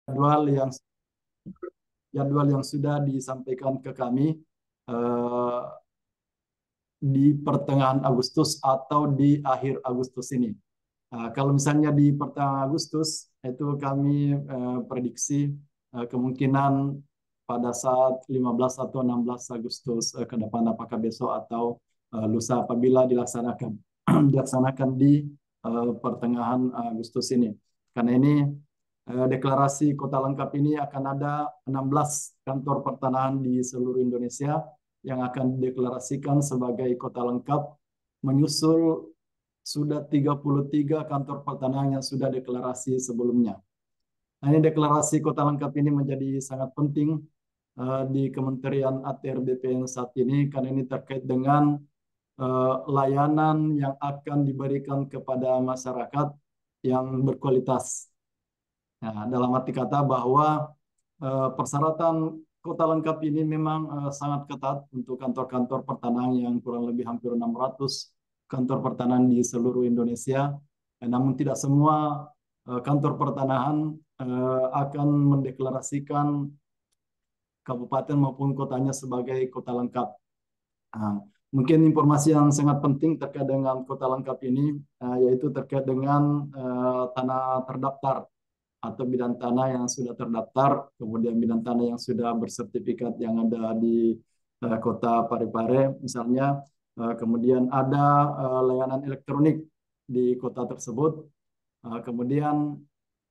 yang jadwal yang sudah disampaikan ke kami eh, di pertengahan Agustus atau di akhir Agustus ini. Kalau misalnya di pertengahan Agustus itu kami prediksi kemungkinan pada saat 15 atau 16 Agustus ke depan, apakah besok atau lusa, apabila dilaksanakan dilaksanakan di pertengahan Agustus ini. Karena ini deklarasi kota lengkap ini akan ada 16 kantor pertanahan di seluruh Indonesia yang akan dideklarasikan sebagai kota lengkap, menyusul sudah 33 kantor pertanahan yang sudah deklarasi sebelumnya. Nah, ini deklarasi kota lengkap ini menjadi sangat penting di Kementerian ATR BPN saat ini, karena ini terkait dengan layanan yang akan diberikan kepada masyarakat yang berkualitas. Nah, dalam arti kata bahwa persyaratan kota lengkap ini memang sangat ketat untuk kantor-kantor pertanahan yang kurang lebih hampir 600 kantor pertanahan di seluruh Indonesia. Namun tidak semua kantor pertanahan akan mendeklarasikan kabupaten maupun kotanya sebagai kota lengkap. Nah, mungkin informasi yang sangat penting terkait dengan kota lengkap ini yaitu terkait dengan tanah terdaftar atau bidang tanah yang sudah terdaftar, kemudian bidang tanah yang sudah bersertifikat yang ada di kota Parepare misalnya, kemudian ada layanan elektronik di kota tersebut, kemudian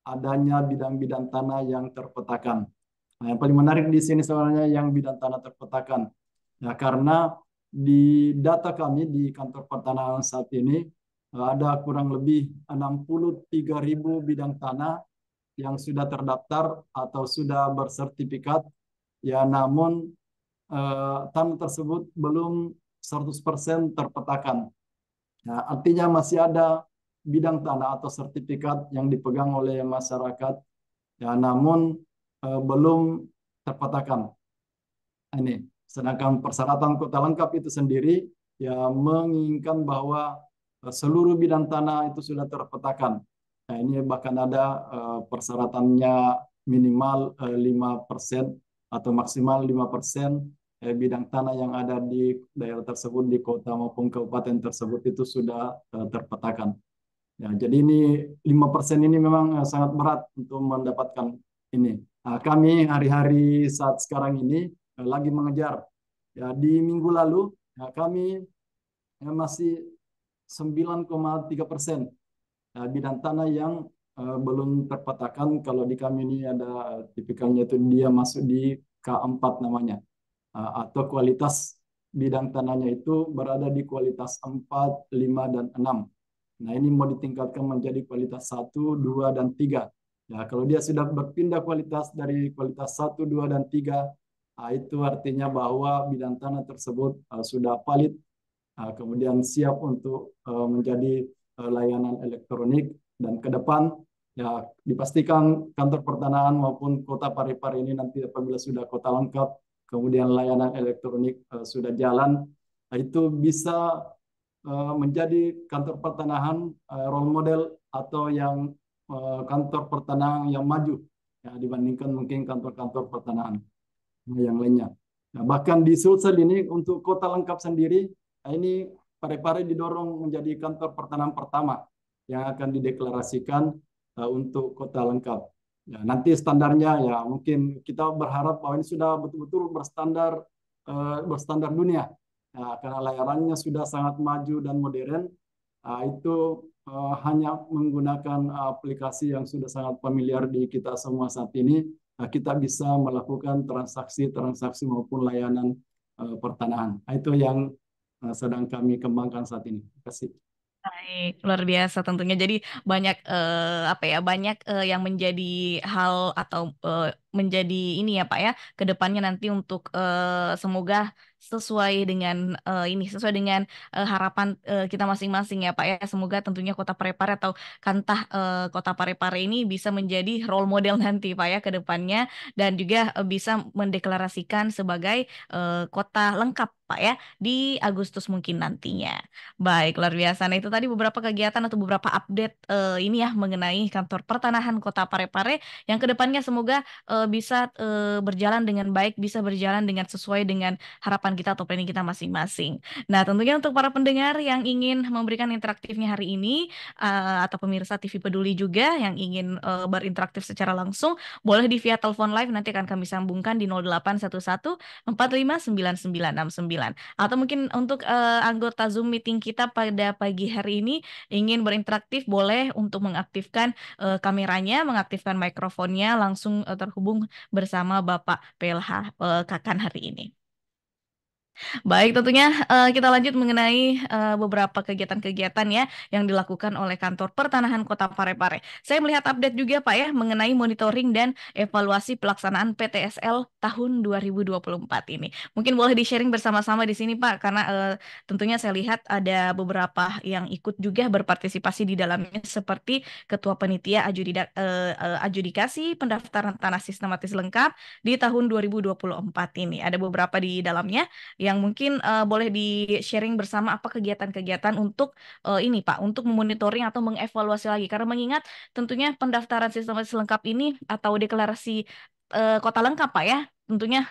adanya bidang-bidang tanah yang terpetakan. Nah, yang paling menarik di sini sebenarnya yang bidang tanah terpetakan. Ya, karena di data kami di kantor pertanahan saat ini ada kurang lebih 63.000 bidang tanah yang sudah terdaftar atau sudah bersertifikat, ya namun tanah tersebut belum 100% terpetakan. Nah, artinya masih ada bidang tanah atau sertifikat yang dipegang oleh masyarakat, ya namun belum terpetakan. Ini, sedangkan persyaratan kota lengkap itu sendiri ya menginginkan bahwa seluruh bidang tanah itu sudah terpetakan. Nah, ini bahkan ada persyaratannya minimal 5% atau maksimal 5% bidang tanah yang ada di daerah tersebut, di kota maupun kabupaten tersebut itu sudah terpetakan. Ya, jadi ini 5% ini memang sangat berat untuk mendapatkan ini. Nah, kami hari-hari saat sekarang ini lagi mengejar. Ya, di minggu lalu ya, kami masih 9,3% bidang tanah yang belum terpetakan. Kalau di kami ini ada tipikalnya itu dia masuk di K4 namanya. Atau kualitas bidang tanahnya itu berada di kualitas 4, 5, dan 6. Nah, ini mau ditingkatkan menjadi kualitas 1, 2, dan 3. Ya, kalau dia sudah berpindah kualitas dari kualitas 1, 2, dan 3, itu artinya bahwa bidang tanah tersebut sudah valid, kemudian siap untuk menjadi layanan elektronik, dan ke depan ya dipastikan kantor pertanahan maupun kota Parepare ini nanti apabila sudah kota lengkap, kemudian layanan elektronik sudah jalan, itu bisa menjadi kantor pertanahan role model atau yang kantor pertanahan yang maju ya, dibandingkan mungkin kantor-kantor pertanahan yang lainnya. Nah, bahkan di Sulsel ini untuk kota lengkap sendiri, ini Parepare didorong menjadi kantor pertanahan pertama yang akan dideklarasikan untuk kota lengkap. Ya, nanti standarnya ya mungkin kita berharap bahwa ini sudah betul-betul berstandar dunia. Ya, karena layanannya sudah sangat maju dan modern, itu hanya menggunakan aplikasi yang sudah sangat familiar di kita semua saat ini, kita bisa melakukan transaksi-transaksi maupun layanan pertanahan. Itu yang sedang kami kembangkan saat ini. Terima kasih. Baik, luar biasa tentunya. Jadi banyak apa ya, banyak yang menjadi hal atau menjadi ini ya Pak ya, ke depannya nanti untuk semoga sesuai dengan sesuai dengan harapan kita masing-masing ya Pak ya. Semoga tentunya Kota Parepare atau Kantah Kota Parepare ini bisa menjadi role model nanti Pak ya ke depannya, dan juga bisa mendeklarasikan sebagai kota lengkap Pak ya di Agustus mungkin nantinya. Baik, luar biasa. Nah, itu tadi beberapa kegiatan atau beberapa update ini ya mengenai kantor pertanahan Kota Parepare yang kedepannya semoga bisa berjalan dengan baik, bisa berjalan dengan sesuai dengan harapan kita atau planning kita masing-masing. Nah, tentunya untuk para pendengar yang ingin memberikan interaktifnya hari ini atau pemirsa TV Peduli juga yang ingin berinteraktif secara langsung, boleh di via telepon live nanti akan kami sambungkan di 0811 459969. Atau mungkin untuk anggota Zoom meeting kita pada pagi hari ini ingin berinteraktif boleh untuk mengaktifkan kameranya, mengaktifkan mikrofonnya langsung terhubung bersama Bapak PLH Kakan hari ini. Baik, tentunya kita lanjut mengenai beberapa kegiatan-kegiatan ya yang dilakukan oleh Kantor Pertanahan Kota Parepare. Saya melihat update juga Pak ya mengenai monitoring dan evaluasi pelaksanaan PTSL tahun 2024 ini. Mungkin boleh di-sharing bersama-sama di sini Pak karena tentunya saya lihat ada beberapa yang ikut juga berpartisipasi di dalamnya seperti Ketua Panitia Adjudikasi Pendaftaran Tanah Sistematis Lengkap di tahun 2024 ini. Ada beberapa di dalamnya yang mungkin boleh di-sharing bersama apa kegiatan-kegiatan untuk ini Pak, untuk memonitoring atau mengevaluasi lagi. Karena mengingat tentunya pendaftaran sistematis lengkap ini atau deklarasi kota lengkap Pak ya, tentunya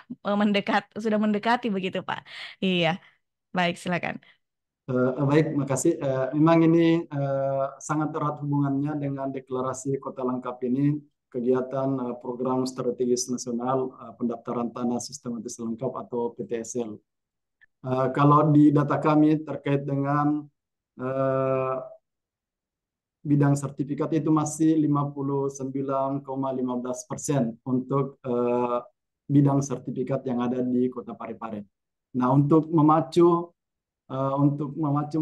sudah mendekati begitu Pak. Iya, baik silakan. Baik, makasih. Memang ini sangat erat hubungannya dengan deklarasi kota lengkap ini, kegiatan program strategis nasional pendaftaran tanah sistematis lengkap atau PTSL. Kalau di data kami terkait dengan eh, bidang sertifikat itu masih 59,15% untuk bidang sertifikat yang ada di Kota Parepare. Nah, untuk memacu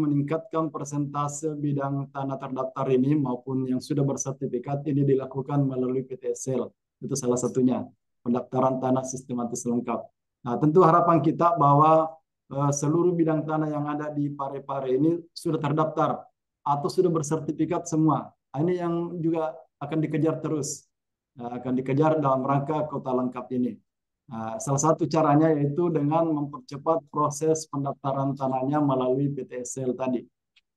meningkatkan persentase bidang tanah terdaftar ini maupun yang sudah bersertifikat ini dilakukan melalui PTSL. Itu salah satunya, pendaftaran tanah sistematis lengkap. Nah, tentu harapan kita bahwa seluruh bidang tanah yang ada di Parepare ini sudah terdaftar atau sudah bersertifikat semua. Nah, ini yang juga akan dikejar terus, akan dikejar dalam rangka kota lengkap ini. Nah, salah satu caranya yaitu dengan mempercepat proses pendaftaran tanahnya melalui PTSL tadi.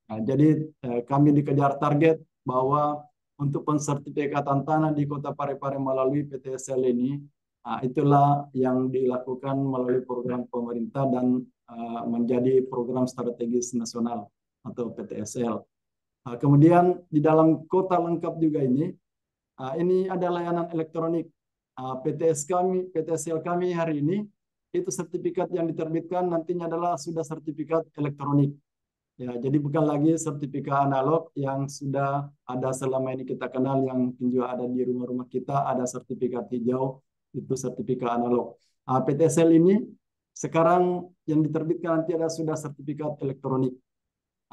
Nah, jadi kami dikejar target bahwa untuk pensertifikatan tanah di Kota Parepare melalui PTSL ini, itulah yang dilakukan melalui program pemerintah dan menjadi program strategis nasional atau PTSL. Kemudian di dalam kota lengkap juga ini ada layanan elektronik. PTSL kami hari ini itu sertifikat yang diterbitkan nantinya adalah sudah sertifikat elektronik. Ya, jadi bukan lagi sertifikat analog yang sudah ada selama ini kita kenal yang juga ada di rumah-rumah kita, ada sertifikat hijau, itu sertifikat analog. PTSL ini sekarang yang diterbitkan nanti ada sudah sertifikat elektronik.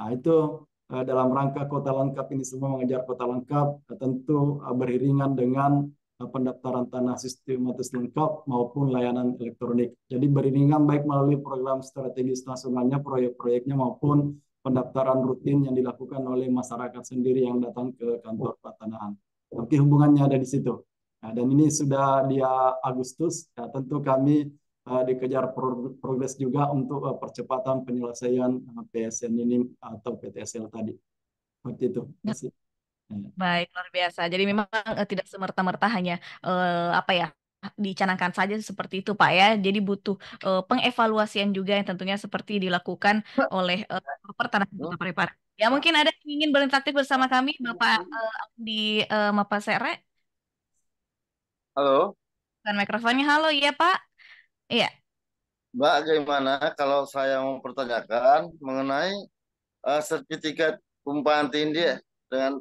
Nah, itu dalam rangka kota lengkap ini semua mengejar kota lengkap, tentu beriringan dengan pendaftaran tanah sistematis lengkap maupun layanan elektronik. Jadi beriringan baik melalui program strategis nasionalnya, proyek-proyeknya maupun pendaftaran rutin yang dilakukan oleh masyarakat sendiri yang datang ke kantor pertanahan. Oke, hubungannya ada di situ. Nah, dan ini sudah di Agustus, ya, tentu kami dikejar progres juga untuk percepatan penyelesaian PSN ini atau PTSL tadi. Seperti itu. Terima kasih. Baik, luar biasa. Jadi memang tidak semerta-merta hanya apa ya dicanangkan saja seperti itu Pak ya. Jadi butuh pengevaluasian juga yang tentunya seperti dilakukan oleh pertanahan Kota Parepare. Ya mungkin ada yang ingin berinteraktif bersama kami Bapak di Mapasere. Halo, Dan mikrofonnya halo ya Pak. Iya. Mbak, gimana kalau saya mau pertanyakan mengenai sertifikat tumpahan tindih ya, dengan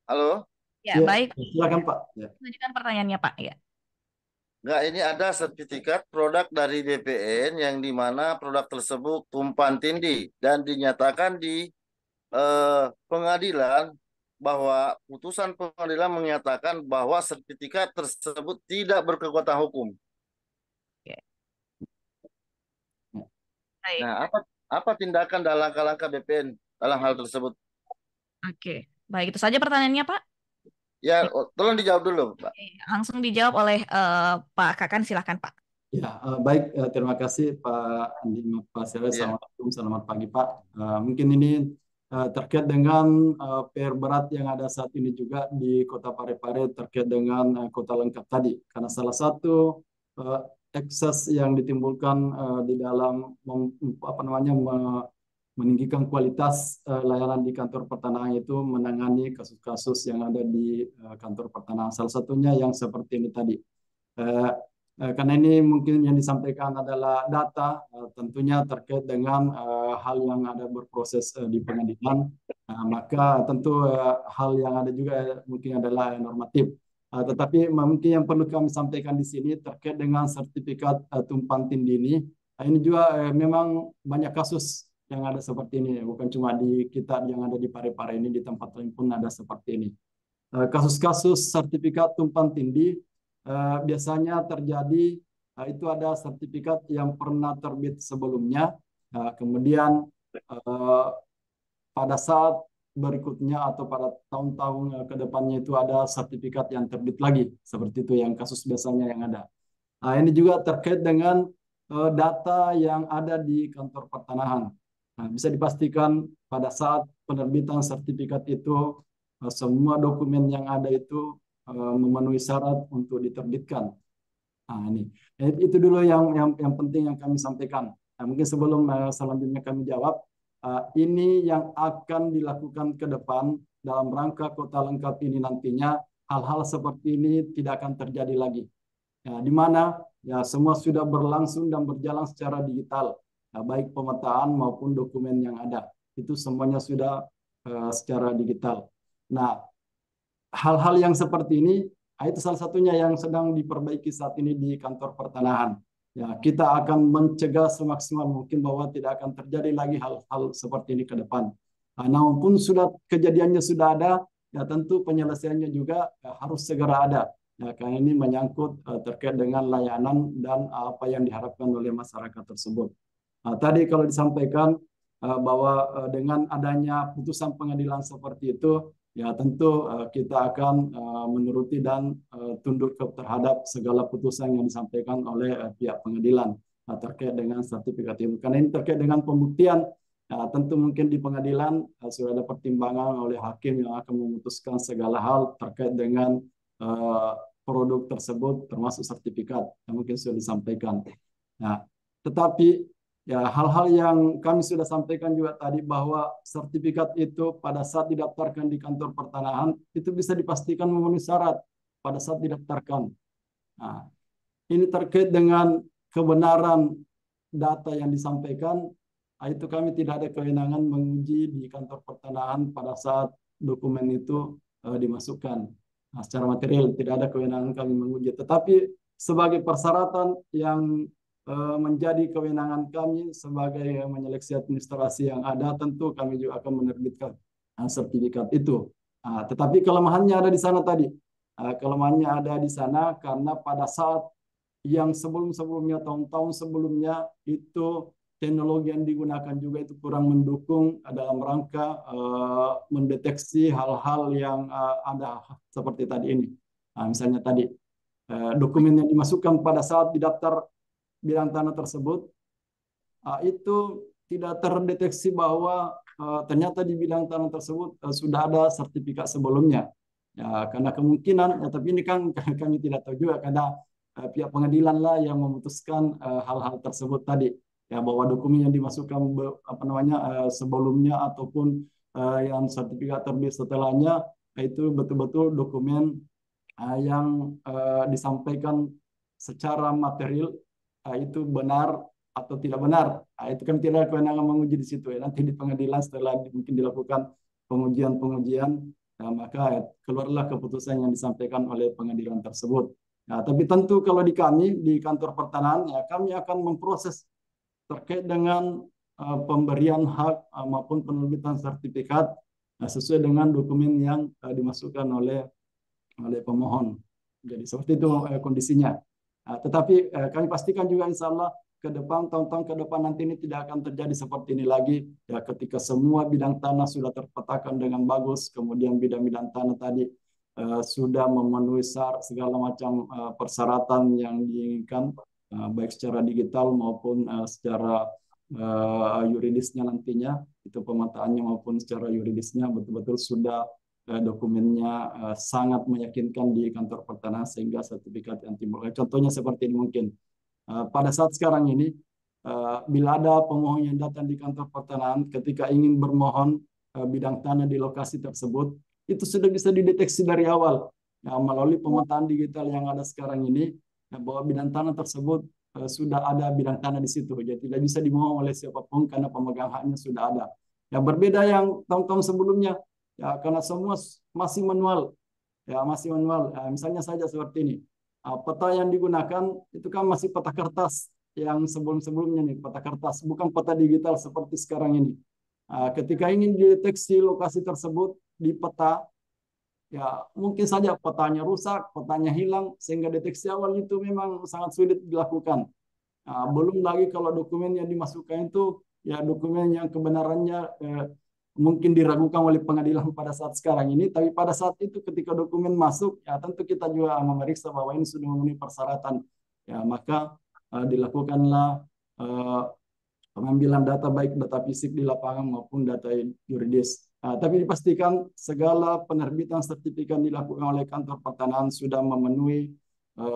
halo? Ya, Ya, baik. silakan Pak. Ya. Lanjutkan pertanyaannya Pak. Ya. Enggak, ini ada sertifikat produk dari BPN yang di mana produk tersebut tumpahan tindih dan dinyatakan di pengadilan bahwa putusan pengadilan menyatakan bahwa sertifikat tersebut tidak berkekuatan hukum. Oke. Baik. Nah, apa tindakan dan langkah-langkah BPN dalam hal tersebut? Oke. Baik, itu saja pertanyaannya Pak. Ya, tolong dijawab dulu, Pak. Oke, langsung dijawab oleh Pak Kakan, silakan Pak. Ya, baik. Terima kasih Pak Andi, Pak Sere. Iya. Assalamualaikum, selamat pagi Pak. Mungkin ini terkait dengan PR berat yang ada saat ini juga di Kota Parepare terkait dengan kota lengkap tadi. Karena salah satu eh, ekses yang ditimbulkan di dalam apa namanya meninggikan kualitas layanan di kantor pertanahan itu menangani kasus-kasus yang ada di kantor pertanahan. Salah satunya yang seperti ini tadi. Eh, karena ini mungkin yang disampaikan adalah data, tentunya terkait dengan hal yang ada berproses di pengadilan. Maka tentu hal yang ada juga mungkin adalah normatif. Tetapi mungkin yang perlu kami sampaikan di sini terkait dengan sertifikat tumpang tindih ini, ini juga memang banyak kasus yang ada seperti ini, bukan cuma di kita yang ada di Parepare ini, di tempat lain pun ada seperti ini. Kasus-kasus sertifikat tumpang tindih biasanya terjadi itu ada sertifikat yang pernah terbit sebelumnya, kemudian eh, pada saat berikutnya atau pada tahun-tahun ke depannya itu ada sertifikat yang terbit lagi, seperti itu yang kasus biasanya yang ada. Nah, ini juga terkait dengan data yang ada di kantor pertanahan. Nah, bisa dipastikan pada saat penerbitan sertifikat itu semua dokumen yang ada itu memenuhi syarat untuk diterbitkan. Nah, ini itu dulu yang penting yang kami sampaikan. Nah, mungkin sebelum selanjutnya kami jawab, ini yang akan dilakukan ke depan dalam rangka kota lengkap ini nantinya hal-hal seperti ini tidak akan terjadi lagi. Ya, di mana ya semua sudah berlangsung dan berjalan secara digital, ya, baik pemetaan maupun dokumen yang ada itu semuanya sudah secara digital. Nah, hal-hal yang seperti ini itu salah satunya yang sedang diperbaiki saat ini di kantor pertanahan. Ya, kita akan mencegah semaksimal mungkin bahwa tidak akan terjadi lagi hal-hal seperti ini ke depan. Namun pun sudah kejadiannya sudah ada, ya tentu penyelesaiannya juga harus segera ada. Ya, karena ini menyangkut terkait dengan layanan dan apa yang diharapkan oleh masyarakat tersebut. Tadi kalau disampaikan bahwa dengan adanya putusan pengadilan seperti itu, ya tentu kita akan menuruti dan tunduk terhadap segala putusan yang disampaikan oleh pihak pengadilan terkait dengan sertifikat itu. Karena ini terkait dengan pembuktian, tentu mungkin di pengadilan sudah ada pertimbangan oleh hakim yang akan memutuskan segala hal terkait dengan produk tersebut, termasuk sertifikat yang mungkin sudah disampaikan. Nah, tetapi ya, hal-hal yang kami sudah sampaikan juga tadi bahwa sertifikat itu pada saat didaftarkan di kantor pertanahan itu bisa dipastikan memenuhi syarat pada saat didaftarkan. Nah, ini terkait dengan kebenaran data yang disampaikan, itu kami tidak ada kewenangan menguji di kantor pertanahan pada saat dokumen itu dimasukkan. Nah, secara material tidak ada kewenangan kami menguji, tetapi sebagai persyaratan yang menjadi kewenangan kami sebagai menyeleksi administrasi yang ada, tentu kami juga akan menerbitkan sertifikat itu. Tetapi kelemahannya ada di sana tadi. Kelemahannya ada di sana karena pada saat yang sebelum-sebelumnya, tahun-tahun sebelumnya itu teknologi yang digunakan juga itu kurang mendukung dalam rangka mendeteksi hal-hal yang ada seperti tadi ini. Misalnya tadi dokumen yang dimasukkan pada saat didaftar bidang tanah tersebut itu tidak terdeteksi bahwa ternyata di bidang tanah tersebut sudah ada sertifikat sebelumnya. Ya, karena kemungkinan, ya, tapi ini kan kami tidak tahu juga karena pihak pengadilan lah yang memutuskan hal-hal tersebut tadi. Ya, bahwa dokumen yang dimasukkan apa namanya sebelumnya ataupun yang sertifikat terbit setelahnya itu betul-betul dokumen yang disampaikan secara material itu benar atau tidak benar. Itu kan tidak kewenangan menguji di situ ya. Nanti di pengadilan setelah mungkin dilakukan pengujian-pengujian, maka keluarlah keputusan yang disampaikan oleh pengadilan tersebut. Nah, tapi tentu kalau di kami di kantor pertanahan ya kami akan memproses terkait dengan pemberian hak maupun penerbitan sertifikat sesuai dengan dokumen yang dimasukkan oleh pemohon. Jadi seperti itu kondisinya. Tetapi kami pastikan juga insya Allah ke depan, tahun-tahun ke depan nanti ini tidak akan terjadi seperti ini lagi. Ya, ketika semua bidang tanah sudah terpetakan dengan bagus, kemudian bidang-bidang tanah tadi sudah memenuhi segala macam persyaratan yang diinginkan, baik secara digital maupun secara yuridisnya nantinya, itu pemetaannya maupun secara yuridisnya betul-betul sudah dokumennya sangat meyakinkan di kantor pertanahan sehingga sertifikat yang timbul. Contohnya seperti ini mungkin. Pada saat sekarang ini, bila ada pemohon yang datang di kantor pertanahan ketika ingin bermohon bidang tanah di lokasi tersebut, itu sudah bisa dideteksi dari awal ya, melalui pemetaan digital yang ada sekarang ini, ya, bahwa bidang tanah tersebut sudah ada bidang tanah di situ. Jadi tidak bisa dimohon oleh siapapun karena pemegang haknya sudah ada. Ya, berbeda yang tahun-tahun sebelumnya, ya, karena semua masih manual, ya masih manual. Misalnya saja seperti ini, peta yang digunakan itu kan masih peta kertas yang sebelum-sebelumnya nih, peta kertas, bukan peta digital seperti sekarang ini. Ketika ingin dideteksi lokasi tersebut di peta, ya mungkin saja petanya rusak, petanya hilang, sehingga deteksi awal itu memang sangat sulit dilakukan. Belum lagi kalau dokumen yang dimasukkan itu ya dokumen yang kebenarannya mungkin diragukan oleh pengadilan pada saat sekarang ini, tapi pada saat itu ketika dokumen masuk, ya tentu kita juga memeriksa bahwa ini sudah memenuhi persyaratan. Ya, maka dilakukanlah pengambilan data baik data fisik di lapangan maupun data yuridis. Tapi dipastikan segala penerbitan sertifikat dilakukan oleh kantor pertanahan sudah memenuhi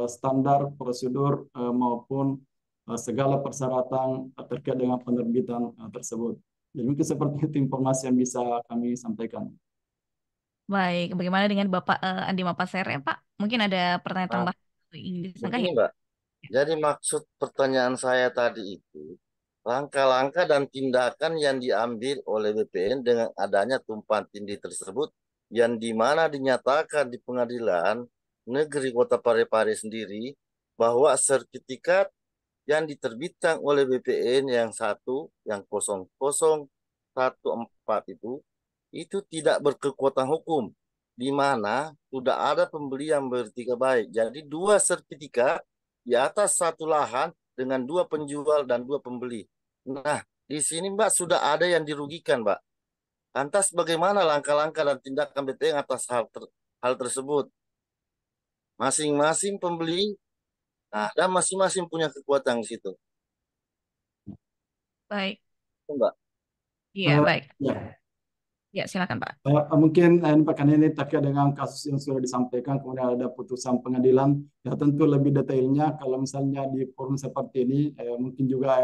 standar prosedur maupun segala persyaratan terkait dengan penerbitan tersebut. Jadi mungkin seperti itu informasi yang bisa kami sampaikan. Baik, bagaimana dengan Bapak Andi Mapasere, Pak? Mungkin ada pertanyaan Nah, tambahan yang ingin disangka begini ya? Mbak, jadi maksud pertanyaan saya tadi itu, langkah-langkah dan tindakan yang diambil oleh BPN dengan adanya tumpahan tindih tersebut, yang dimana dinyatakan di pengadilan negeri Kota Parepare sendiri, bahwa sertifikat yang diterbitkan oleh BPN yang 0014 itu tidak berkekuatan hukum, di mana sudah ada pembeli yang bertiga baik. Jadi dua sertifikat di atas satu lahan dengan dua penjual dan dua pembeli. Nah, di sini Mbak sudah ada yang dirugikan, Mbak. Lantas bagaimana langkah-langkah dan tindakan BPN atas hal tersebut? Masing-masing pembeli, nah, dan masing-masing punya kekuatan di situ. Baik, Mbak. iya baik. Ya, Ya, silakan Pak. mungkin pekan ini terkait dengan kasus yang sudah disampaikan, kemudian ada putusan pengadilan, ya tentu lebih detailnya kalau misalnya di forum seperti ini, mungkin juga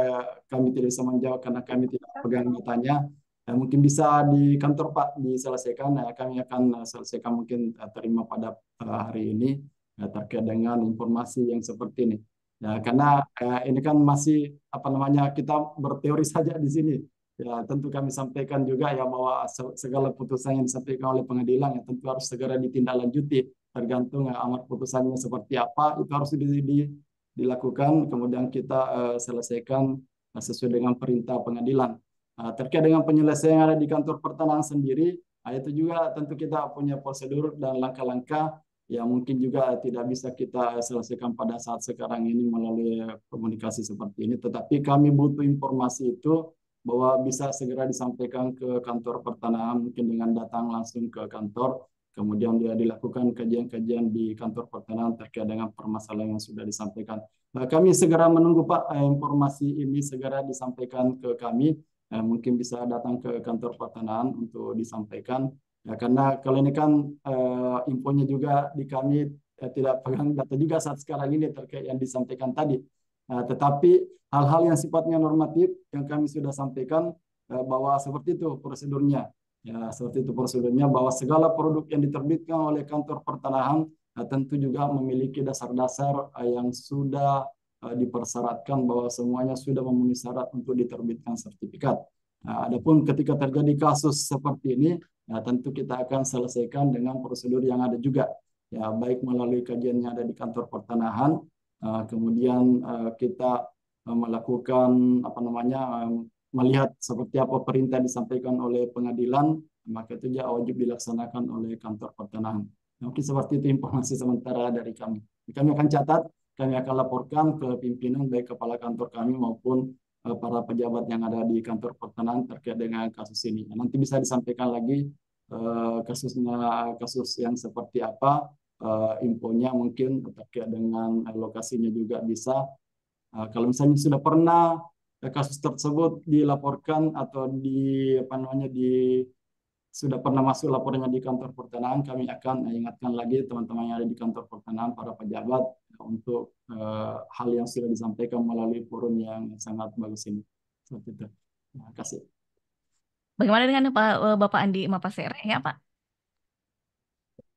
kami tidak bisa menjawab karena kami tidak pegang datanya. Mungkin bisa di kantor Pak diselesaikan, kami akan selesaikan mungkin terima pada hari ini terkait dengan informasi yang seperti ini. Ya, karena ini kan masih apa namanya kita berteori saja di sini. Ya, tentu kami sampaikan juga ya bahwa segala putusan yang disampaikan oleh pengadilan ya tentu harus segera ditindaklanjuti tergantung amar putusannya seperti apa itu harus dilakukan kemudian kita selesaikan sesuai dengan perintah pengadilan. Terkait dengan penyelesaian yang ada di kantor pertanahan sendiri, itu juga tentu kita punya prosedur dan langkah-langkah yang mungkin juga tidak bisa kita selesaikan pada saat sekarang ini melalui komunikasi seperti ini. Tetapi kami butuh informasi itu bahwa bisa segera disampaikan ke kantor pertanahan mungkin dengan datang langsung ke kantor, kemudian dia dilakukan kajian-kajian di kantor pertanahan terkait dengan permasalahan yang sudah disampaikan. Kami segera menunggu Pak informasi ini segera disampaikan ke kami, mungkin bisa datang ke kantor pertanahan untuk disampaikan. Ya, karena kalau ini kan infonya juga di kami tidak pegang data juga saat sekarang ini terkait yang disampaikan tadi. Tetapi hal-hal yang sifatnya normatif yang kami sudah sampaikan bahwa seperti itu prosedurnya. Ya, seperti itu prosedurnya bahwa segala produk yang diterbitkan oleh kantor pertanahan tentu juga memiliki dasar-dasar yang sudah dipersyaratkan bahwa semuanya sudah memenuhi syarat untuk diterbitkan sertifikat. Adapun ketika terjadi kasus seperti ini, ya, tentu kita akan selesaikan dengan prosedur yang ada juga, ya baik melalui kajian yang ada di kantor pertanahan, kemudian kita melakukan apa namanya melihat seperti apa perintah disampaikan oleh pengadilan, maka itu juga wajib dilaksanakan oleh kantor pertanahan. Mungkin seperti itu informasi sementara dari kami. Kami akan catat, kami akan laporkan ke pimpinan baik kepala kantor kami maupun para pejabat yang ada di kantor pertanahan terkait dengan kasus ini. Nanti bisa disampaikan lagi kasus yang seperti apa, infonya mungkin terkait dengan lokasinya juga bisa. Kalau misalnya sudah pernah kasus tersebut dilaporkan atau apa namanya sudah pernah masuk laporannya di kantor pertanahan, kami akan ingatkan lagi teman-teman yang ada di kantor pertanahan, para pejabat, untuk hal yang sudah disampaikan melalui forum yang sangat bagus ini. Seperti itu. Terima kasih. Bagaimana dengan Bapak Andi Mapasere ya Pak?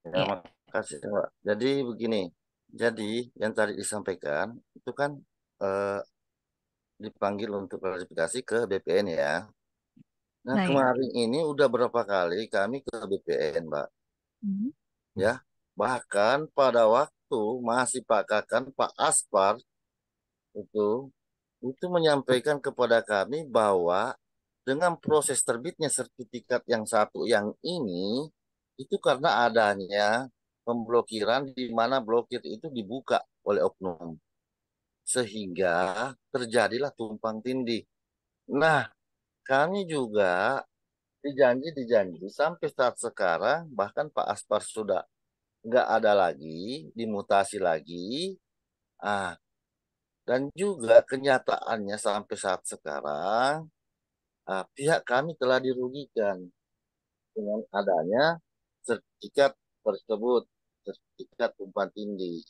Ya, Ya. makasih Pak. Jadi begini, jadi yang tadi disampaikan itu kan eh, dipanggil untuk klarifikasi ke BPN ya. Nah, Baik. kemarin ini udah berapa kali kami ke BPN, Mbak. Hmm. Ya, bahkan pada waktu masih Pak Kakan, Pak Aspar itu menyampaikan kepada kami bahwa dengan proses terbitnya sertifikat yang satu yang ini itu karena adanya pemblokiran di mana blokir itu dibuka oleh oknum sehingga terjadilah tumpang tindih. Nah, kami juga dijanji sampai saat sekarang bahkan Pak Aspar sudah nggak ada lagi, dimutasi lagi. Ah, dan juga kenyataannya sampai saat sekarang pihak kami telah dirugikan dengan adanya sertifikat tersebut, sertifikat tumpang tindih.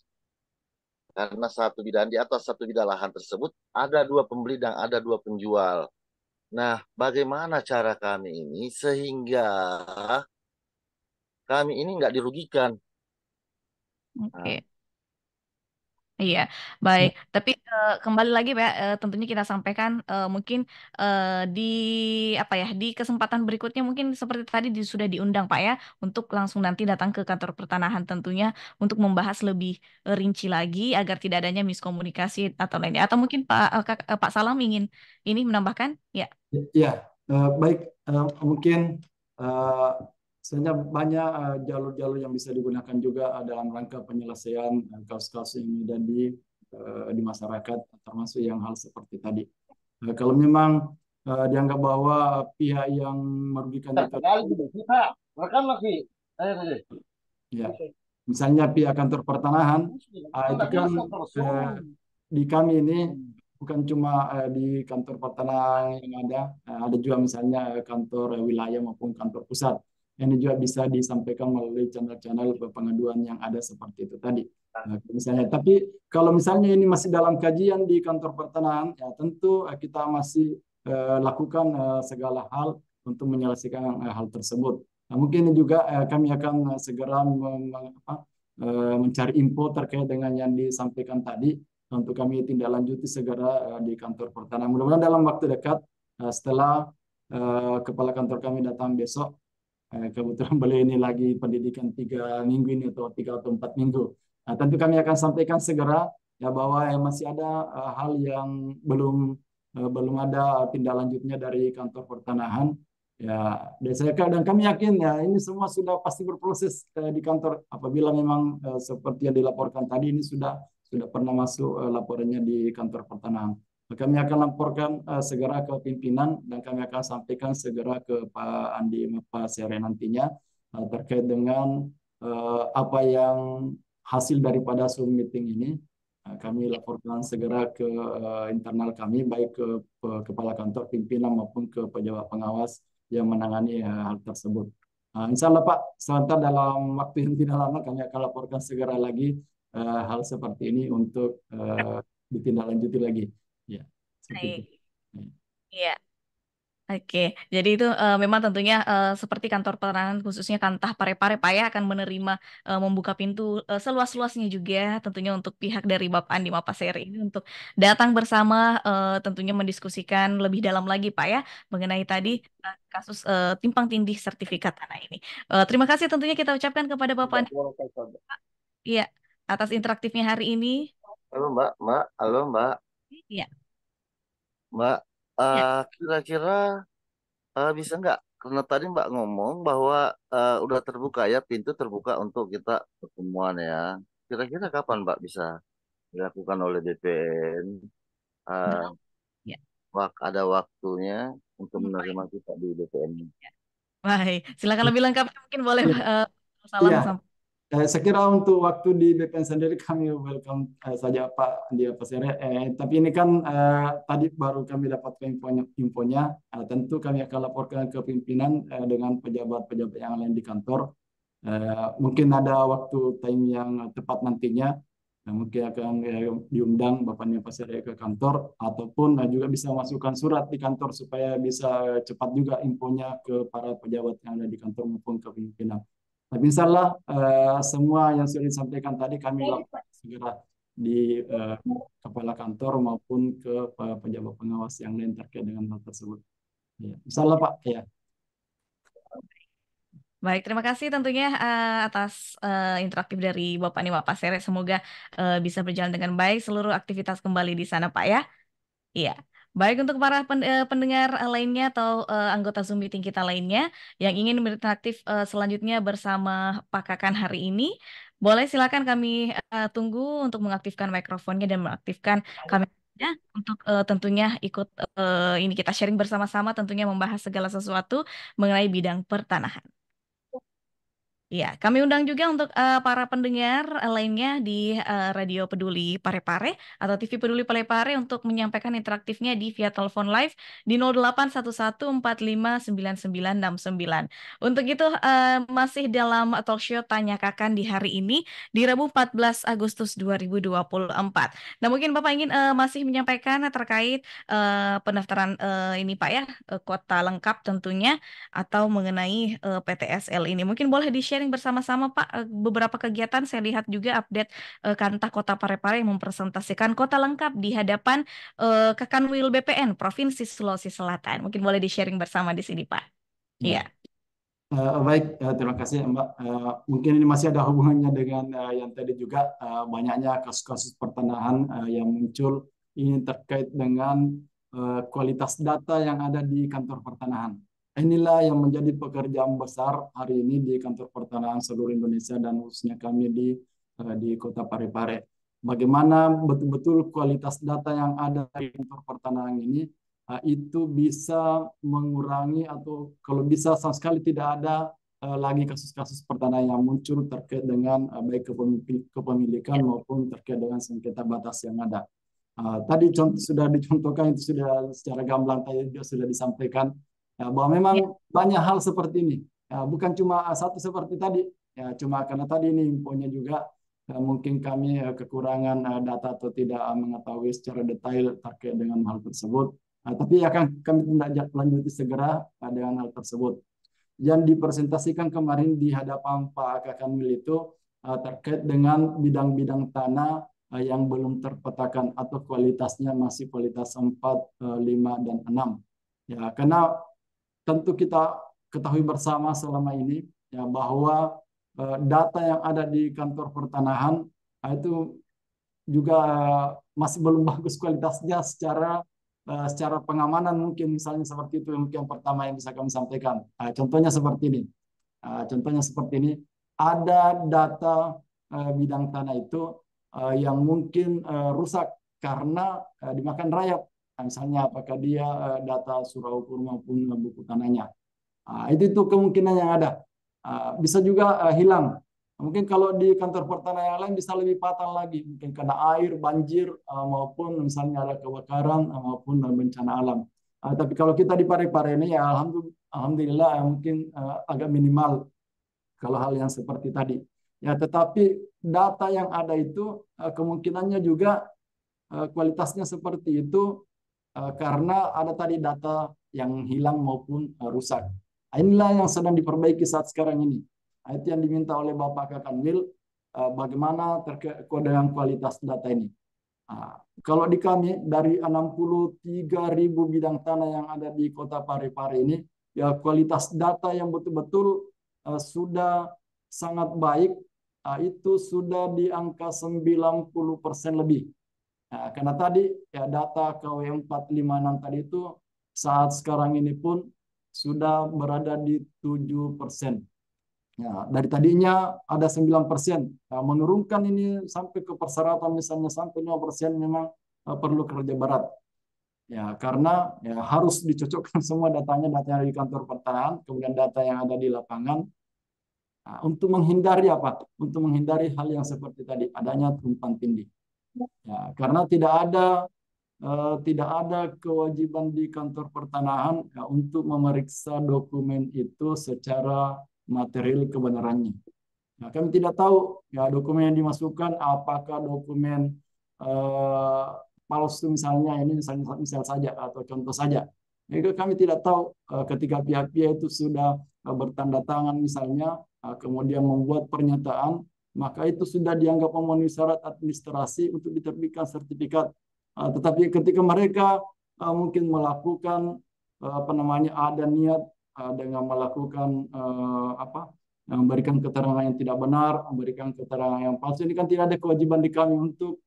Karena satu bidang di atas satu bidang lahan tersebut ada dua pembeli dan ada dua penjual. Nah, bagaimana cara kami ini sehingga kami ini nggak dirugikan? Oke. Nah, Iya, baik. Tapi kembali lagi Pak, tentunya kita sampaikan mungkin di apa ya di kesempatan berikutnya mungkin seperti tadi sudah diundang Pak ya untuk langsung nanti datang ke kantor pertanahan tentunya untuk membahas lebih rinci lagi agar tidak adanya miskomunikasi atau lainnya. Atau mungkin Pak Salam ingin ini menambahkan? Ya, Ya, baik. Mungkin eh, sebenarnya banyak jalur-jalur yang bisa digunakan juga dalam rangka penyelesaian kasus-kasus yang ada di masyarakat, termasuk yang hal seperti tadi. Kalau memang dianggap bahwa pihak yang merugikan itu, ya, misalnya pihak kantor pertanahan, itu kan eh, di kami ini bukan cuma di kantor pertanahan yang ada juga misalnya kantor wilayah maupun kantor pusat. Ini juga bisa disampaikan melalui channel-channel pengaduan yang ada seperti itu tadi. Misalnya, tapi kalau misalnya ini masih dalam kajian di kantor pertanahan, ya tentu kita masih lakukan segala hal untuk menyelesaikan hal tersebut. Nah, mungkin juga kami akan segera mencari info terkait dengan yang disampaikan tadi untuk kami tindak lanjuti segera di kantor pertanahan. Mudah-mudahan dalam waktu dekat setelah kepala kantor kami datang besok, kebetulan beliau ini lagi pendidikan 3 minggu ini atau 3 atau 4 minggu. Nah, tentu kami akan sampaikan segera ya bahwa masih ada hal yang belum ada tindak lanjutnya dari kantor pertanahan. Ya, dan kami yakin ya ini semua sudah pasti berproses di kantor apabila memang seperti yang dilaporkan tadi ini sudah pernah masuk laporannya di kantor pertanahan. Kami akan laporkan segera ke pimpinan dan kami akan sampaikan segera ke Pak Andi Pak Sere nantinya terkait dengan apa yang hasil daripada Zoom meeting ini. Kami laporkan segera ke internal kami, baik ke kepala kantor, pimpinan maupun ke pejabat pengawas yang menangani hal tersebut. Insya Allah Pak, sebentar dalam waktu yang tidak lama kami akan laporkan segera lagi hal seperti ini untuk ditindaklanjuti lagi. Ya, seperti itu. baik. Iya. Oke, jadi itu memang tentunya seperti kantor penerangan khususnya Kantah Parepare Pak ya akan menerima membuka pintu seluas-luasnya juga tentunya untuk pihak dari Bapak Andi Mapaseri ini untuk datang bersama tentunya mendiskusikan lebih dalam lagi Pak ya mengenai tadi kasus timpang tindih sertifikat tanah ini. Terima kasih tentunya kita ucapkan kepada Bapak Andi ya atas interaktifnya hari ini. halo halo Iya, Mbak, iya. kira-kira bisa nggak? Karena tadi Mbak ngomong bahwa udah terbuka ya, pintu terbuka untuk kita pertemuan ya. Kira-kira kapan Mbak bisa dilakukan oleh BPN? Eh, Ya. ada waktunya untuk Baik. menerima kita di BPN. Baik, silakan lebih lengkap mungkin boleh Ya, salam iya, sampai. Saya kira untuk waktu di BPN sendiri kami welcome saja Pak Andi Pasere. Tapi ini kan tadi baru kami dapat infonya. Tentu kami akan laporkan ke pimpinan dengan pejabat-pejabat yang lain di kantor. Mungkin ada waktu time yang tepat nantinya. Mungkin akan diundang Bapak Andi Pasere ke kantor ataupun juga bisa masukkan surat di kantor supaya bisa cepat juga infonya ke para pejabat yang ada di kantor maupun ke pimpinan. Tapi insya Allah semua yang sudah disampaikan tadi kami lakukan segera di kepala kantor maupun ke pejabat pengawas yang lain terkait dengan hal tersebut. Ya. Insya Allah Pak. Ya. Baik, terima kasih tentunya atas interaktif dari Bapak Nima Pasere. Semoga bisa berjalan dengan baik seluruh aktivitas kembali di sana, Pak ya. Iya. Baik untuk para pendengar lainnya atau anggota Zoom meeting kita lainnya yang ingin berinteraktif selanjutnya bersama Pak Kakan hari ini, boleh silakan kami tunggu untuk mengaktifkan mikrofonnya dan mengaktifkan kameranya untuk tentunya ikut ini kita sharing bersama-sama tentunya membahas segala sesuatu mengenai bidang pertanahan. Ya, kami undang juga untuk para pendengar lainnya di Radio Peduli Parepare atau TV Peduli Parepare untuk menyampaikan interaktifnya di via telepon live di 0811459969. Untuk itu masih dalam talk show Tanya Kakan di hari ini di Rabu 14 Agustus 2024. Nah, mungkin Bapak ingin masih menyampaikan terkait pendaftaran ini Pak ya, kuota lengkap tentunya atau mengenai PTSL ini. Mungkin boleh di-sharing bersama-sama Pak beberapa kegiatan saya lihat juga update Kantah Kota Parepare yang mempresentasikan kota lengkap di hadapan Kakanwil BPN Provinsi Sulawesi Selatan. Mungkin boleh di-sharing bersama di sini Pak. Iya. Ya. Baik, terima kasih Mbak. Mungkin ini masih ada hubungannya dengan yang tadi juga banyaknya kasus-kasus pertanahan yang muncul ini terkait dengan kualitas data yang ada di kantor pertanahan. Inilah yang menjadi pekerjaan besar hari ini di kantor pertanahan seluruh Indonesia dan khususnya kami di Kota Parepare. Bagaimana betul-betul kualitas data yang ada di kantor pertanahan ini itu bisa mengurangi atau kalau bisa sama sekali tidak ada lagi kasus-kasus pertanahan yang muncul terkait dengan baik kepemilikan maupun terkait dengan sengketa batas yang ada. Tadi sudah dicontohkan itu sudah secara gamblang tadi juga sudah disampaikan bahwa memang banyak hal seperti ini. Bukan cuma satu seperti tadi, cuma karena tadi ini infonya juga mungkin kami kekurangan data atau tidak mengetahui secara detail terkait dengan hal tersebut. Tapi akan kami tindak lanjuti segera dengan hal tersebut. Yang dipresentasikan kemarin di hadapan Pak Kakanwil itu terkait dengan bidang-bidang tanah yang belum terpetakan atau kualitasnya masih kualitas 4, 5, dan 6. Ya, karena tentu kita ketahui bersama selama ini ya, bahwa data yang ada di kantor pertanahan itu juga masih belum bagus kualitasnya secara pengamanan mungkin misalnya seperti itu mungkin yang pertama yang bisa kami sampaikan. Contohnya seperti ini. Contohnya seperti ini. Ada data bidang tanah itu yang mungkin rusak karena dimakan rayap. Misalnya apakah dia data surau ukur maupun buku tanahnya. Itu kemungkinan yang ada. Bisa juga hilang. Mungkin kalau di kantor pertanahan yang lain bisa lebih fatal lagi, mungkin karena air, banjir, maupun misalnya ada kebakaran, maupun bencana alam. Tapi kalau kita di Parepare ini ya alhamdulillah mungkin agak minimal kalau hal yang seperti tadi. Ya, tetapi data yang ada itu kemungkinannya juga kualitasnya seperti itu karena ada tadi data yang hilang maupun rusak. Inilah yang sedang diperbaiki saat sekarang ini. Itu yang diminta oleh Bapak Kakanwil, bagaimana terkait dengan kualitas data ini. Kalau di kami, dari 63.000 bidang tanah yang ada di Kota Parepare ini, ya kualitas data yang betul-betul sudah sangat baik, itu sudah di angka 90% lebih. Karena tadi ya data KW 456 tadi itu saat sekarang ini pun sudah berada di 7%. Ya, dari tadinya ada 9%. Menurunkan ini sampai ke persyaratan misalnya sampai 5% memang perlu kerja berat. Ya, karena ya harus dicocokkan semua datanya, data yang ada di kantor pertanahan, kemudian data yang ada di lapangan. Nah, untuk menghindari apa? Untuk menghindari hal yang seperti tadi, adanya tumpang tindih. Ya, karena tidak ada kewajiban di kantor pertanahan ya, untuk memeriksa dokumen itu secara material kebenarannya. Nah, kami tidak tahu ya dokumen yang dimasukkan apakah dokumen eh, palsu misalnya, ini misal saja atau contoh saja. Jadi kami tidak tahu ketika pihak-pihak itu sudah bertanda tangan misalnya, kemudian membuat pernyataan, maka itu sudah dianggap memenuhi syarat administrasi untuk diterbitkan sertifikat. Tetapi ketika mereka mungkin melakukan apa namanya, ada niat dengan melakukan memberikan keterangan yang tidak benar, memberikan keterangan yang palsu, ini kan tidak ada kewajiban di kami untuk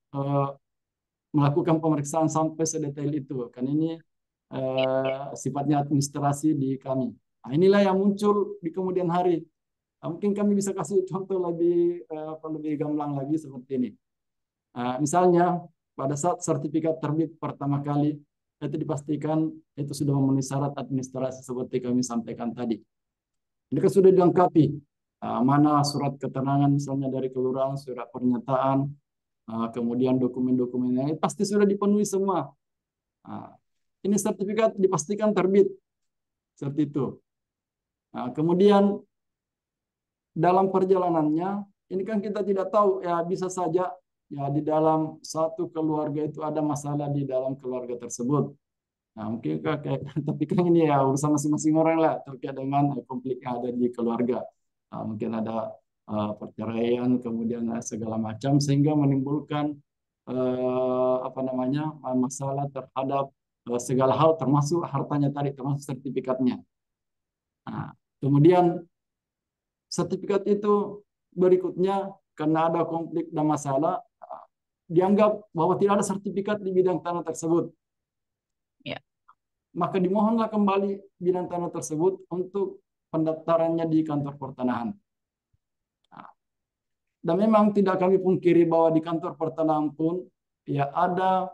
melakukan pemeriksaan sampai sedetail itu. Kan ini sifatnya administrasi di kami. Nah, inilah yang muncul di kemudian hari. Nah, mungkin kami bisa kasih contoh lebih gamblang lagi seperti ini. Misalnya pada saat sertifikat terbit pertama kali itu dipastikan itu sudah memenuhi syarat administrasi seperti kami sampaikan tadi. Ini kan sudah dilengkapi mana surat keterangan misalnya dari kelurahan, surat pernyataan, kemudian dokumen-dokumennya pasti sudah dipenuhi semua. Ini sertifikat dipastikan terbit seperti itu. Kemudian dalam perjalanannya ini kan kita tidak tahu ya, bisa saja ya di dalam satu keluarga itu ada masalah di dalam keluarga tersebut. Nah, mungkin kayak tapi kan ini ya urusan masing-masing orang lah terkait dengan konflik yang ada di keluarga. Mungkin ada perceraian, kemudian segala macam sehingga menimbulkan apa namanya masalah terhadap segala hal termasuk hartanya tadi, termasuk sertifikatnya. Nah, kemudian sertifikat itu berikutnya karena ada konflik dan masalah dianggap bahwa tidak ada sertifikat di bidang tanah tersebut. Ya. Maka dimohonlah kembali bidang tanah tersebut untuk pendaftarannya di kantor pertanahan. Dan memang tidak kami pungkiri bahwa di kantor pertanahan pun ya ada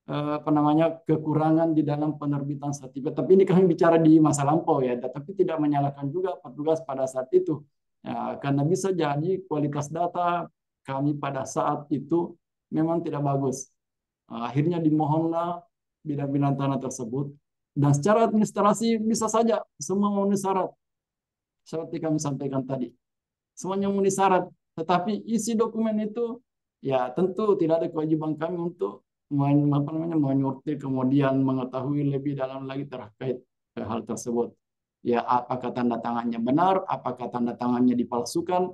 apa namanya kekurangan di dalam penerbitan sertifikat. Tapi ini kami bicara di masa lampau ya, tapi tidak menyalahkan juga petugas pada saat itu. Ya, karena bisa jadi kualitas data kami pada saat itu memang tidak bagus. Akhirnya dimohonlah bidang-bidang tanah tersebut. Dan secara administrasi bisa saja semua memenuhi syarat. Seperti kami sampaikan tadi. Semuanya memenuhi syarat. Tetapi isi dokumen itu ya tentu tidak ada kewajiban kami untuk menyortir kemudian mengetahui lebih dalam lagi terkait hal tersebut. Ya apakah tanda tangannya benar, apakah tanda tangannya dipalsukan,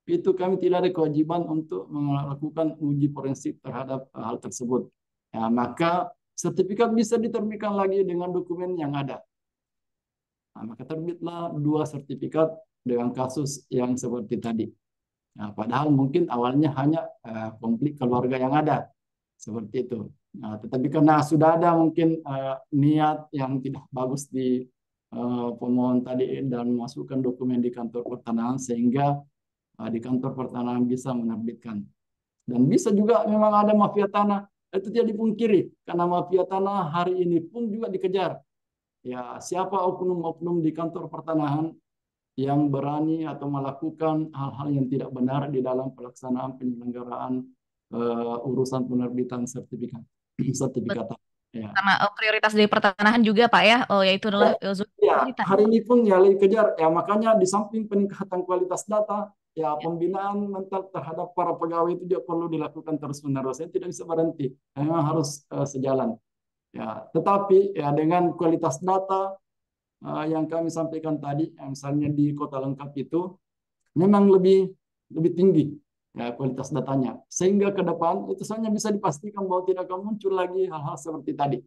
itu kami tidak ada kewajiban untuk melakukan uji forensik terhadap hal tersebut. Ya, maka sertifikat bisa diterbitkan lagi dengan dokumen yang ada. Nah, maka terbitlah 2 sertifikat dengan kasus yang seperti tadi. Nah, padahal mungkin awalnya hanya konflik keluarga yang ada. Seperti itu. Nah, tetapi karena sudah ada mungkin niat yang tidak bagus di pemohon tadi dan memasukkan dokumen di kantor pertanahan sehingga di kantor pertanahan bisa menerbitkan. Dan bisa juga memang ada mafia tanah. Itu tidak dipungkiri karena mafia tanah hari ini pun juga dikejar. Ya, siapa oknum-oknum di kantor pertanahan yang berani atau melakukan hal-hal yang tidak benar di dalam pelaksanaan penyelenggaraan urusan penerbitan sertifikat. Ya. Karena prioritas dari pertanahan juga Pak ya, yaitu adalah Ya, hari ini pun ya lagi kejar. Ya, makanya di samping peningkatan kualitas data, ya pembinaan mental terhadap para pegawai itu juga perlu dilakukan terus-menerus. Saya tidak bisa berhenti. Memang harus sejalan. Ya, tetapi ya dengan kualitas data yang kami sampaikan tadi, misalnya di Kota Lengkap itu memang lebih tinggi ya, kualitas datanya. Sehingga ke depan itu hanya bisa dipastikan bahwa tidak akan muncul lagi hal-hal seperti tadi.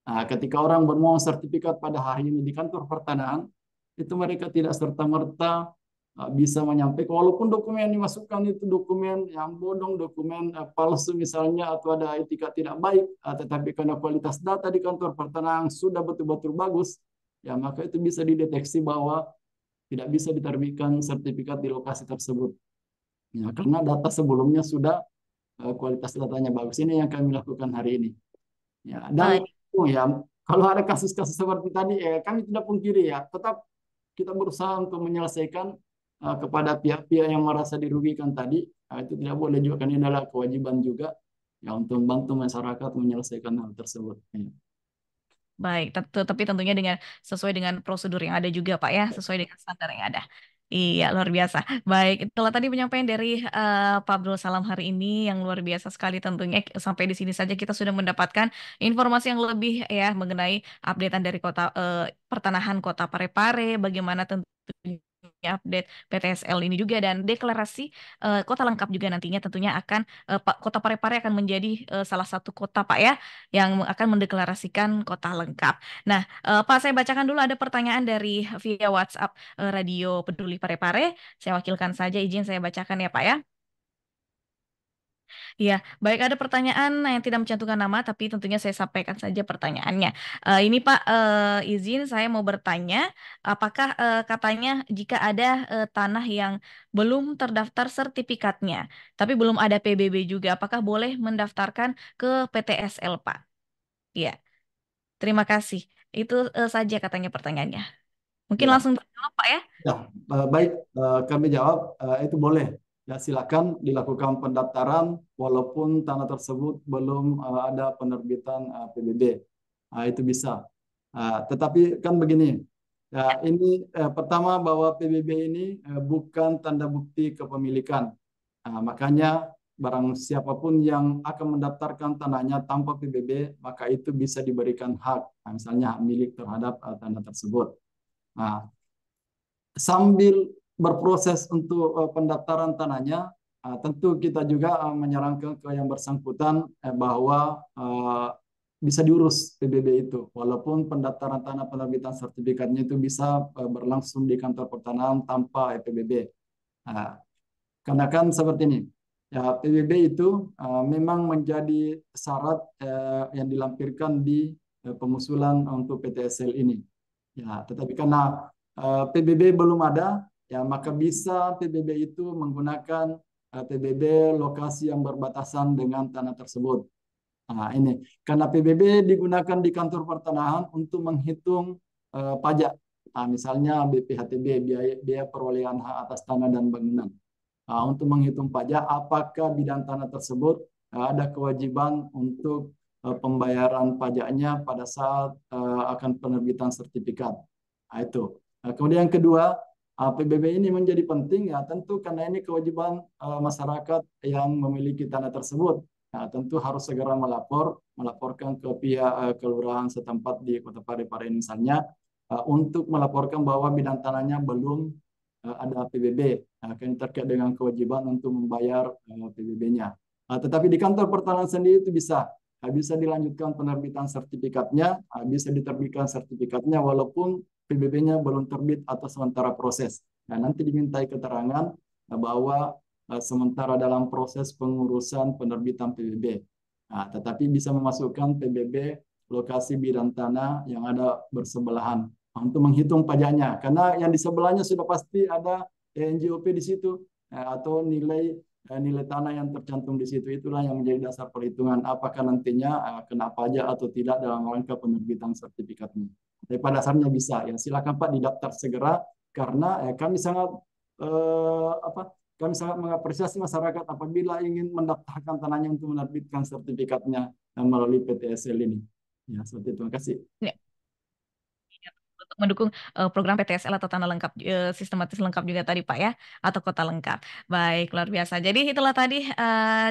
Nah, ketika orang bermohon sertifikat pada hari ini di kantor pertanahan, itu mereka tidak serta-merta bisa menyampaikan, walaupun dokumen yang dimasukkan itu dokumen yang bodong, dokumen palsu misalnya, atau ada etika tidak baik, tetapi karena kualitas data di kantor pertanahan sudah betul-betul bagus, ya maka itu bisa dideteksi bahwa tidak bisa diterbitkan sertifikat di lokasi tersebut. Ya, karena data sebelumnya sudah kualitas datanya bagus. Ini yang kami lakukan hari ini. Ya, dan ya kalau ada kasus-kasus seperti tadi, kami tidak pungkiri ya, tetap kita berusaha untuk menyelesaikan kepada pihak-pihak yang merasa dirugikan tadi, itu tidak boleh juga, karena ini adalah kewajiban juga ya untuk membantu masyarakat menyelesaikan hal tersebut. Ya. Baik, tapi tentunya dengan sesuai dengan prosedur yang ada juga, Pak ya, sesuai dengan standar yang ada. Iya, luar biasa. Baik, itulah tadi penyampaian dari Pak Abdul Salam hari ini yang luar biasa sekali tentunya. Sampai di sini saja kita sudah mendapatkan informasi yang lebih ya mengenai updatean dari pertanahan Kota Parepare, bagaimana tentunya update PTSL ini juga dan deklarasi kota lengkap juga nantinya tentunya akan Kota Parepare akan menjadi salah satu kota Pak ya yang akan mendeklarasikan kota lengkap. Nah, Pak, saya bacakan dulu ada pertanyaan dari via WhatsApp Radio Peduli Parepare. Saya wakilkan saja, izin saya bacakan ya, Pak ya. Iya, baik ada pertanyaan yang tidak mencantumkan nama, tapi tentunya saya sampaikan saja pertanyaannya. Ini Pak, izin saya mau bertanya, apakah katanya jika ada tanah yang belum terdaftar sertifikatnya, tapi belum ada PBB juga, apakah boleh mendaftarkan ke PTSL, Pak? Iya. Terima kasih. Itu saja katanya pertanyaannya. Mungkin Ya, langsung dijawab, Pak ya. ya, baik, kami jawab, itu boleh. Ya, silakan dilakukan pendaftaran walaupun tanah tersebut belum ada penerbitan PBB. Itu bisa. Tetapi kan begini, ya, ini pertama bahwa PBB ini bukan tanda bukti kepemilikan. Makanya barang siapapun yang akan mendaftarkan tanahnya tanpa PBB, maka itu bisa diberikan hak, misalnya hak milik terhadap tanah tersebut. Nah, sambil berproses untuk pendaftaran tanahnya, tentu kita juga menyarankan ke yang bersangkutan bahwa bisa diurus PBB itu, walaupun pendaftaran tanah penerbitan sertifikatnya itu bisa berlangsung di kantor pertanahan tanpa PBB. Nah, karena kan seperti ini, ya PBB itu memang menjadi syarat yang dilampirkan di pengusulan untuk PTSL ini. Ya, tetapi karena PBB belum ada, ya maka bisa PBB itu menggunakan PBB lokasi yang berbatasan dengan tanah tersebut. Nah, ini karena PBB digunakan di kantor pertanahan untuk menghitung pajak. Nah, misalnya BPHTB, biaya perolehan hak atas tanah dan bangunan. Untuk menghitung pajak, apakah bidang tanah tersebut ada kewajiban untuk pembayaran pajaknya pada saat akan penerbitan sertifikat. Itu. Kemudian yang kedua, PBB ini menjadi penting ya tentu karena ini kewajiban masyarakat yang memiliki tanah tersebut. Nah, tentu harus segera melaporkan ke pihak kelurahan setempat di Kota Parepare misalnya untuk melaporkan bahwa bidang tanahnya belum ada PBB terkait dengan kewajiban untuk membayar PBB-nya. Tetapi di kantor pertanahan sendiri itu bisa dilanjutkan penerbitan sertifikatnya, bisa diterbitkan sertifikatnya walaupun PBB-nya belum terbit atau sementara proses. Nah, nanti dimintai keterangan bahwa sementara dalam proses pengurusan penerbitan PBB. Nah, tetapi bisa memasukkan PBB lokasi bidang tanah yang ada bersebelahan untuk menghitung pajaknya. Karena yang di sebelahnya sudah pasti ada NJOP di situ atau nilai tanah yang tercantum di situ. Itulah yang menjadi dasar perhitungan apakah nantinya kena pajak atau tidak dalam rangka penerbitan sertifikatnya. Tapi pada dasarnya bisa. Ya, silakan Pak didaftar segera karena kami sangat mengapresiasi masyarakat apabila ingin mendaftarkan tanahnya untuk menerbitkan sertifikatnya melalui PTSL ini. Ya, seperti itu. Terima kasih. Ya, untuk mendukung program PTSL atau tanah lengkap sistematis lengkap juga tadi Pak ya atau kota lengkap. Baik, luar biasa. Jadi itulah tadi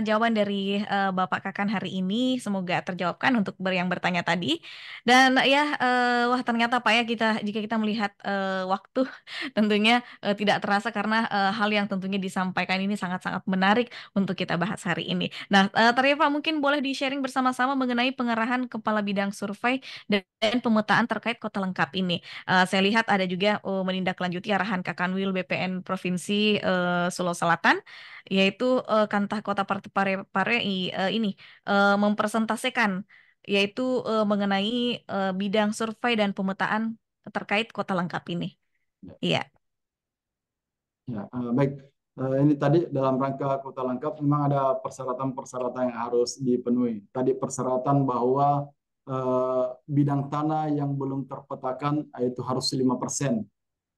jawaban dari Bapak Kakan hari ini. Semoga terjawabkan untuk yang bertanya tadi. Dan ya wah ternyata Pak ya jika kita melihat waktu tentunya tidak terasa karena hal yang tentunya disampaikan ini sangat-sangat menarik untuk kita bahas hari ini. Nah, terakhir Pak mungkin boleh di-sharing bersama-sama mengenai pengerahan kepala bidang survei dan pemetaan terkait kota lengkap ini. Saya lihat ada juga menindaklanjuti arahan Kakanwil BPN Provinsi Sulawesi Selatan, yaitu Kantah Kota Parepare ini mempresentasikan, yaitu mengenai bidang survei dan pemetaan terkait kota lengkap ini. Iya. Ya, baik. Ini tadi dalam rangka kota lengkap memang ada persyaratan-persyaratan yang harus dipenuhi. Tadi persyaratan bahwa bidang tanah yang belum terpetakan itu harus 5%.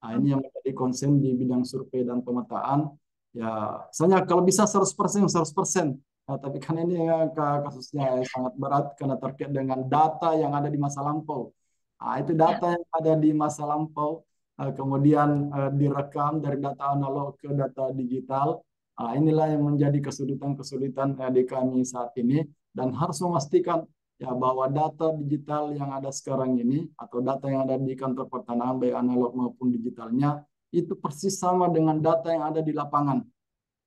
Nah, ini yang menjadi concern di bidang survei dan pemetaan. Ya, misalnya kalau bisa 100%, 100%. Nah, tapi kan ini kasusnya sangat berat karena terkait dengan data yang ada di masa lampau. Nah, itu Ya, data yang ada di masa lampau, kemudian direkam dari data analog ke data digital. Nah, inilah yang menjadi kesulitan-kesulitan di kami saat ini dan harus memastikan ya bahwa data digital yang ada sekarang ini atau data yang ada di kantor pertanahan baik analog maupun digitalnya itu persis sama dengan data yang ada di lapangan.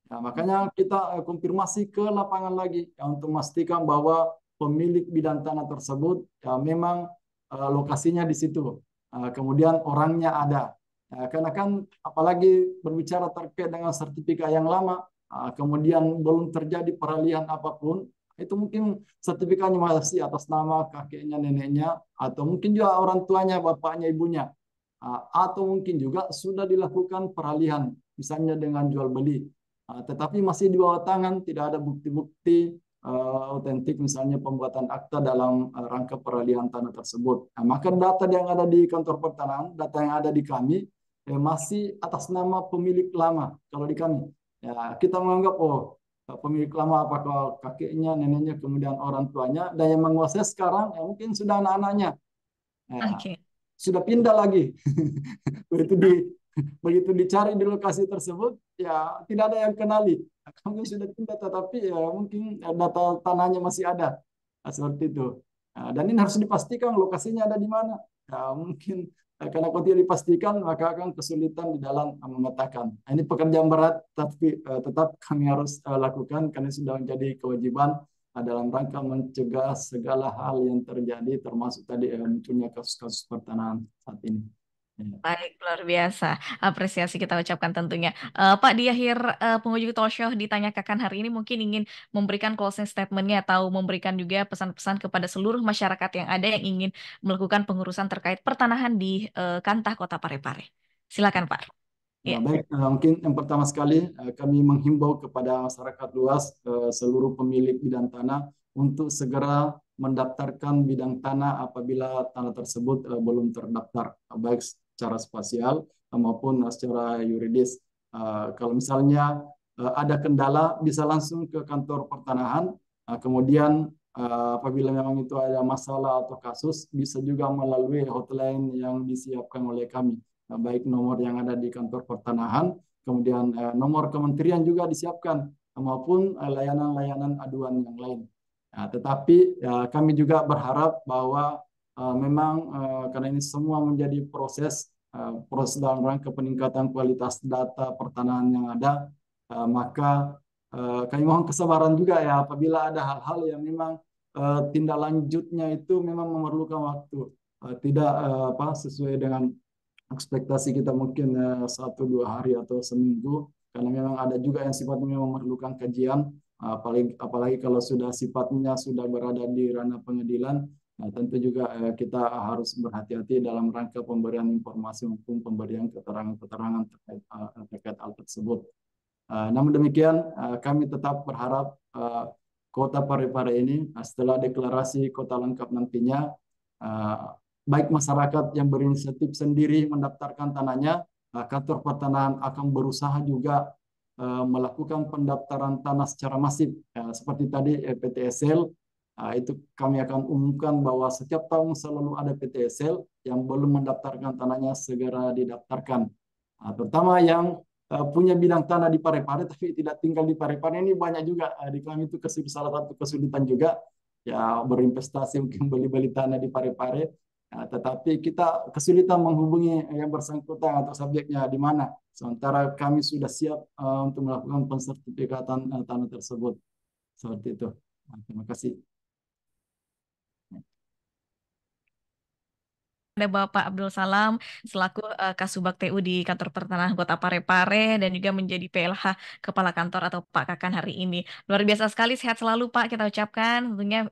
Ya, makanya kita konfirmasi ke lapangan lagi ya, untuk memastikan bahwa pemilik bidang tanah tersebut ya memang lokasinya di situ. Kemudian orangnya ada. Ya, karena kan apalagi berbicara terkait dengan sertifikat yang lama, kemudian belum terjadi peralihan apapun, itu mungkin sertifikatnya masih atas nama kakeknya, neneknya, atau mungkin juga orang tuanya, bapaknya, ibunya. Atau mungkin juga sudah dilakukan peralihan, misalnya dengan jual beli. Tetapi masih di bawah tangan, tidak ada bukti-bukti otentik, misalnya pembuatan akta dalam rangka peralihan tanah tersebut. Nah, maka data yang ada di kantor pertanahan, data yang ada di kami, masih atas nama pemilik lama. Kalau di kami, ya kita menganggap pemilik lama apakah kakeknya, neneknya, kemudian orang tuanya, dan yang menguasai sekarang ya mungkin sudah anak-anaknya. Ya, oke. sudah pindah lagi. begitu di begitu dicari di lokasi tersebut ya tidak ada yang kenali. Kami sudah pindah tetapi ya mungkin data tanahnya masih ada. Nah, seperti itu. Nah, dan ini harus dipastikan lokasinya ada di mana. Ya, mungkin karena kalau tidak dipastikan maka akan kesulitan di dalam memetakan. Nah, ini pekerjaan berat tapi tetap kami harus lakukan karena sudah menjadi kewajiban dalam rangka mencegah segala hal yang terjadi termasuk tadi munculnya kasus-kasus pertanahan saat ini. Ya. Baik, luar biasa. Apresiasi kita ucapkan tentunya. Pak, di akhir penghujung talk show ditanya Kakan hari ini mungkin ingin memberikan closing statement-nya atau memberikan juga pesan-pesan kepada seluruh masyarakat yang ada yang ingin melakukan pengurusan terkait pertanahan di Kantah Kota Parepare. Silakan, Pak. Ya, Ya. baik, mungkin yang pertama sekali kami menghimbau kepada masyarakat luas seluruh pemilik bidang tanah untuk segera mendaftarkan bidang tanah apabila tanah tersebut belum terdaftar, baik secara spasial maupun secara yuridis. Kalau misalnya ada kendala, bisa langsung ke kantor pertanahan. Kemudian apabila memang itu ada masalah atau kasus, bisa juga melalui hotline yang disiapkan oleh kami. Baik nomor yang ada di kantor pertanahan, kemudian nomor kementerian juga disiapkan, maupun layanan-layanan aduan yang lain. Ya, tetapi ya, kami juga berharap bahwa memang karena ini semua menjadi proses dalam rangka peningkatan kualitas data pertanahan yang ada, maka kami mohon kesabaran juga ya apabila ada hal-hal yang memang tindak lanjutnya itu memang memerlukan waktu, tidak sesuai dengan ekspektasi kita mungkin 1 2 hari atau seminggu karena memang ada juga yang sifatnya memerlukan kajian apalagi kalau sudah sifatnya sudah berada di ranah pengadilan. Nah, tentu juga kita harus berhati-hati dalam rangka pemberian informasi maupun pemberian keterangan-keterangan terkait hal tersebut. Namun demikian, kami tetap berharap Kota Parepare ini setelah deklarasi kota lengkap nantinya, baik masyarakat yang berinisiatif sendiri mendaftarkan tanahnya, kantor pertanahan akan berusaha juga melakukan pendaftaran tanah secara masif. Seperti tadi PTSL, itu kami akan umumkan bahwa setiap tahun selalu ada PTSL yang belum mendaftarkan tanahnya segera didaftarkan. Terutama yang punya bidang tanah di Parepare tapi tidak tinggal di Parepare ini banyak juga di kami itu salah satu kesulitan juga ya berinvestasi mungkin beli-beli tanah di Parepare. Tetapi kita kesulitan menghubungi yang bersangkutan atau subjeknya di mana. Sementara kami sudah siap untuk melakukan pensertifikatan tanah tersebut. Seperti itu. Terima kasih. Ada Bapak Abdul Salam selaku Kasubag TU di Kantor Pertanahan Kota Parepare dan juga menjadi PLH Kepala Kantor atau Pak Kakan hari ini. Luar biasa sekali, sehat selalu Pak kita ucapkan tentunya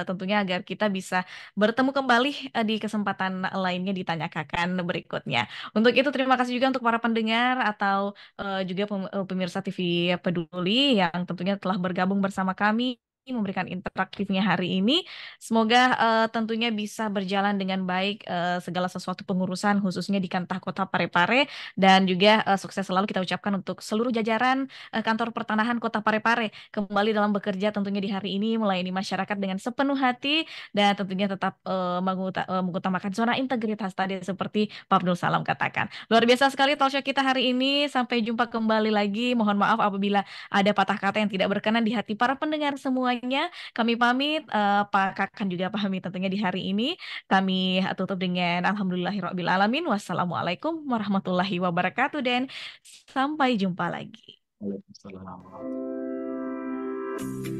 tentunya agar kita bisa bertemu kembali di kesempatan lainnya di Tanya Kakan berikutnya. Untuk itu terima kasih juga untuk para pendengar atau juga pemirsa TV Peduli yang tentunya telah bergabung bersama kami memberikan interaktifnya hari ini. Semoga tentunya bisa berjalan dengan baik segala sesuatu pengurusan khususnya di Kantah Kota Parepare, dan juga sukses selalu kita ucapkan untuk seluruh jajaran kantor pertanahan Kota Parepare kembali dalam bekerja tentunya di hari ini, melayani masyarakat dengan sepenuh hati, dan tentunya tetap mengutamakan zona integritas tadi seperti Pak Abdul Salam katakan. Luar biasa sekali talkshow kita hari ini. Sampai jumpa kembali lagi. Mohon maaf apabila ada patah kata yang tidak berkenan di hati para pendengar semuanya. Kami pamit, Pak Kakan juga pamit tentunya di hari ini. Kami tutup dengan alhamdulillahirabbil alamin. Wassalamualaikum warahmatullahi wabarakatuh, dan sampai jumpa lagi. Waalaikumsalam.